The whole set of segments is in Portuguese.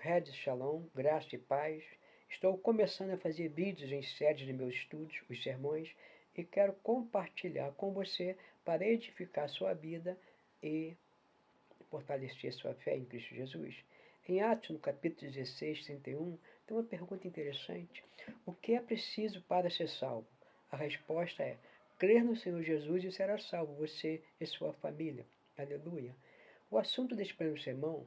Red Shalom, graça e paz. Estou começando a fazer vídeos em séries de meus estudos, os sermões, e quero compartilhar com você para edificar sua vida e fortalecer sua fé em Cristo Jesus. Em Atos, no capítulo 16, 31, tem uma pergunta interessante. O que é preciso para ser salvo? A resposta é: crer no Senhor Jesus e será salvo, você e sua família. Aleluia. O assunto deste primeiro sermão,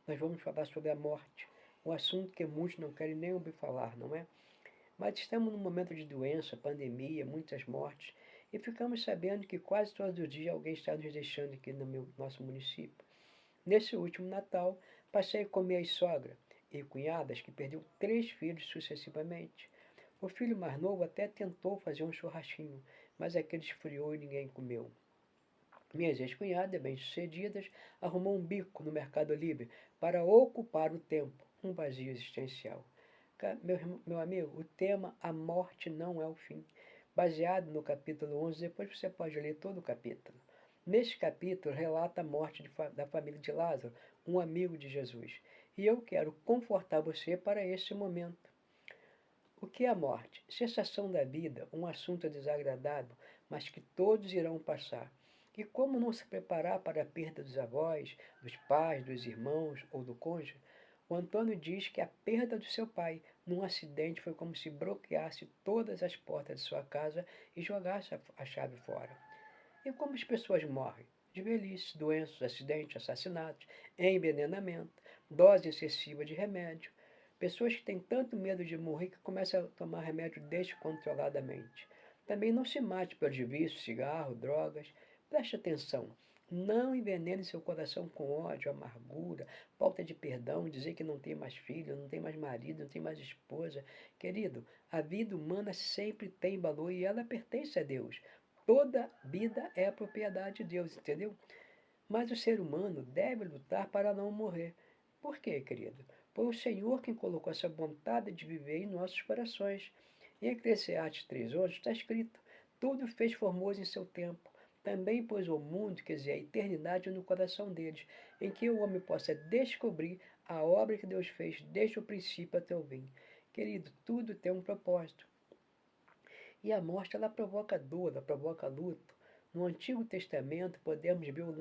nós vamos falar sobre a morte. Um assunto que muitos não querem nem ouvir falar, não é? Mas estamos num momento de doença, pandemia, muitas mortes, e ficamos sabendo que quase todos os dias alguém está nos deixando aqui no nosso município. Nesse último Natal, passei com minha sogra e cunhadas, que perdeu 3 filhos sucessivamente. O filho mais novo até tentou fazer um churrasquinho, mas aquele esfriou e ninguém comeu. Minhas ex-cunhadas, bem-sucedidas, arrumou um bico no Mercado Livre para ocupar o tempo, um vazio existencial. Meu amigo, o tema A Morte Não é o Fim, baseado no capítulo 11, depois você pode ler todo o capítulo. Neste capítulo relata a morte da família de Lázaro, um amigo de Jesus. E eu quero confortar você para esse momento. O que é a morte? Cessação da vida, um assunto desagradável, mas que todos irão passar. E como não se preparar para a perda dos avós, dos pais, dos irmãos ou do cônjuge? O Antônio diz que a perda do seu pai num acidente foi como se bloqueasse todas as portas de sua casa e jogasse a chave fora. E como as pessoas morrem? De velhice, doenças, acidentes, assassinatos, envenenamento, dose excessiva de remédio. Pessoas que têm tanto medo de morrer que começam a tomar remédio descontroladamente. Também não se mate pelos vícios, cigarro, drogas. Preste atenção. Não envenene seu coração com ódio, amargura, falta de perdão, dizer que não tem mais filho, não tem mais marido, não tem mais esposa. Querido, a vida humana sempre tem valor e ela pertence a Deus. Toda vida é a propriedade de Deus, entendeu? Mas o ser humano deve lutar para não morrer. Por quê, querido? Foi o Senhor quem colocou essa vontade de viver em nossos corações. Em Eclesiastes 3:11 está escrito: tudo fez formoso em seu tempo. Também pôs o mundo, quer dizer, a eternidade no coração deles, em que o homem possa descobrir a obra que Deus fez desde o princípio até o fim. Querido, tudo tem um propósito. E a morte, ela provoca dor, ela provoca luto. No Antigo Testamento, podemos ver o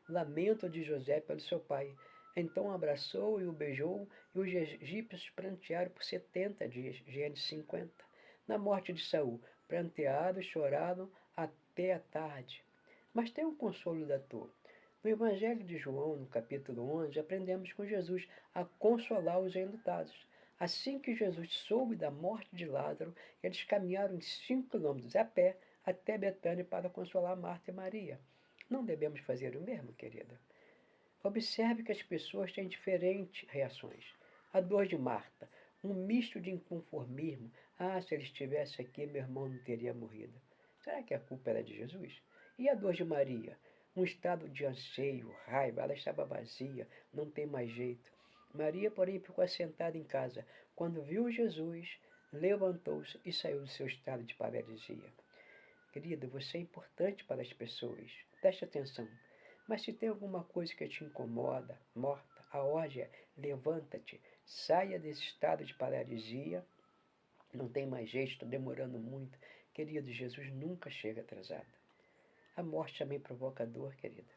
lamento de José pelo seu pai. Então abraçou e o beijou, e os egípcios prantearam por 70 dias, Gênesis 50. Na morte de Saul, prantearam e choraram até a tarde. Mas tem um consolo da dor. No Evangelho de João, no capítulo 11, aprendemos com Jesus a consolar os enlutados. Assim que Jesus soube da morte de Lázaro, eles caminharam 5 quilômetros a pé até Betânia para consolar Marta e Maria. Não devemos fazer o mesmo, querida? Observe que as pessoas têm diferentes reações. A dor de Marta, um misto de inconformismo. Ah, se ele estivesse aqui, meu irmão não teria morrido. Será que a culpa era de Jesus? E a dor de Maria? Um estado de anseio, raiva, ela estava vazia, não tem mais jeito. Maria, porém, ficou assentada em casa. Quando viu Jesus, levantou-se e saiu do seu estado de paralisia. Querida, você é importante para as pessoas. Preste atenção. Mas se tem alguma coisa que te incomoda, morta, a ordem é: levanta-te, saia desse estado de paralisia. Não tem mais jeito, estou demorando muito. Querido, Jesus nunca chega atrasado. A morte também provoca dor, querida.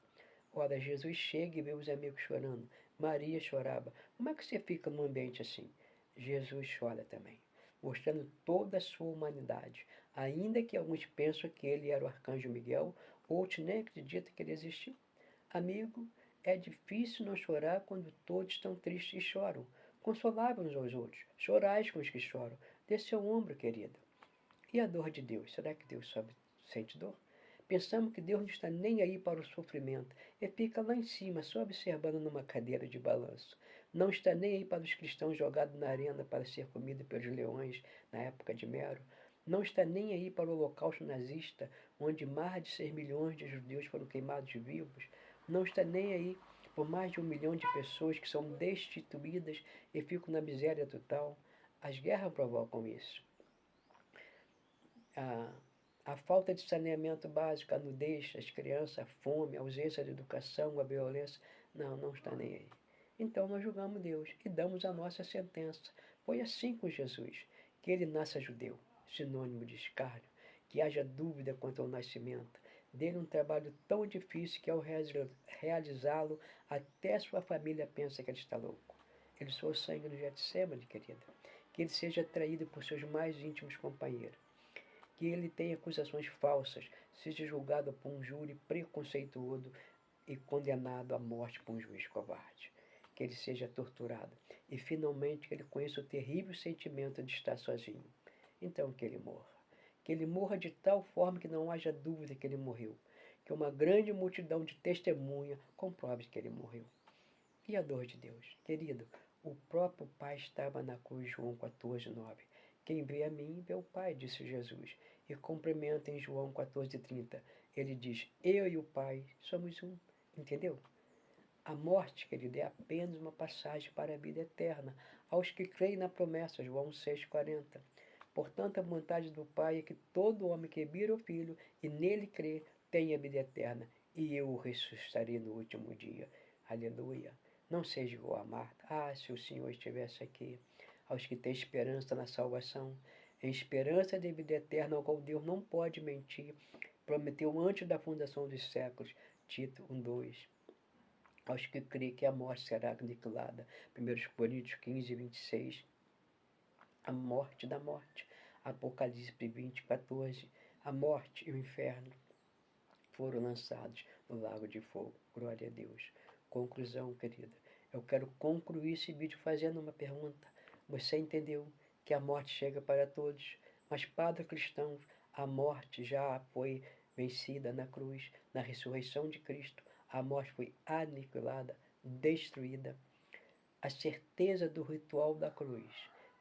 Ora, Jesus chega e vê os amigos chorando. Maria chorava. Como é que você fica num ambiente assim? Jesus chora também, mostrando toda a sua humanidade. Ainda que alguns pensam que ele era o arcanjo Miguel, outros nem acreditam que ele existiu. Amigo, é difícil não chorar quando todos estão tristes e choram. Consolai uns aos outros. Chorais com os que choram. Dê seu ombro, querida. E a dor de Deus? Será que Deus sente dor? Pensamos que Deus não está nem aí para o sofrimento e fica lá em cima, só observando numa cadeira de balanço. Não está nem aí para os cristãos jogados na arena para ser comido pelos leões na época de Nero. Não está nem aí para o holocausto nazista, onde mais de 6 milhões de judeus foram queimados vivos. Não está nem aí por mais de 1 milhão de pessoas que são destituídas e ficam na miséria total. As guerras provocam isso. A falta de saneamento básico, a nudez, as crianças, a fome, a ausência de educação, a violência, não está nem aí. Então nós julgamos Deus e damos a nossa sentença. Foi assim com Jesus, que ele nasça judeu, sinônimo de escárnio, que haja dúvida quanto ao nascimento, dele um trabalho tão difícil que ao realizá-lo, até sua família pensa que ele está louco. Ele suou sangue no Getsemane, querida. Que ele seja traído por seus mais íntimos companheiros. Que ele tenha acusações falsas, seja julgado por um júri preconceituoso e condenado à morte por um juiz covarde. Que ele seja torturado e finalmente que ele conheça o terrível sentimento de estar sozinho. Então que ele morra. Que ele morra de tal forma que não haja dúvida que ele morreu. Que uma grande multidão de testemunha comprove que ele morreu. E a dor de Deus? Querido, o próprio Pai estava na cruz, João 14:9. Quem vê a mim, vê o Pai, disse Jesus. E complementa em João 14:30. Ele diz, eu e o Pai somos um. Entendeu? A morte, querido, é apenas uma passagem para a vida eterna, aos que creem na promessa, João 6:40. Portanto, a vontade do Pai é que todo homem que vira o Filho e nele crê, tenha vida eterna, e eu o ressuscitarei no último dia. Aleluia. Não seja igual a Marta. Ah, se o Senhor estivesse aqui. Aos que têm esperança na salvação, em esperança de vida eterna, ao qual Deus não pode mentir, prometeu antes da fundação dos séculos. Tito 1:2. Aos que creem que a morte será aniquilada. 1 Coríntios 15:26. A morte da morte. Apocalipse 20:14. A morte e o inferno foram lançados no lago de fogo. Glória a Deus. Conclusão, querida. Eu quero concluir esse vídeo fazendo uma pergunta. Você entendeu que a morte chega para todos, mas para cristãos a morte já foi vencida na cruz, na ressurreição de Cristo. A morte foi aniquilada, destruída. A certeza do ritual da cruz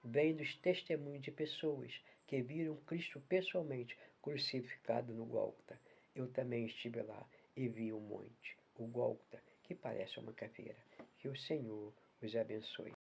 vem dos testemunhos de pessoas que viram Cristo pessoalmente crucificado no Gólgota. Eu também estive lá e vi um monte, o Gólgota, que parece uma caveira. Que o Senhor os abençoe.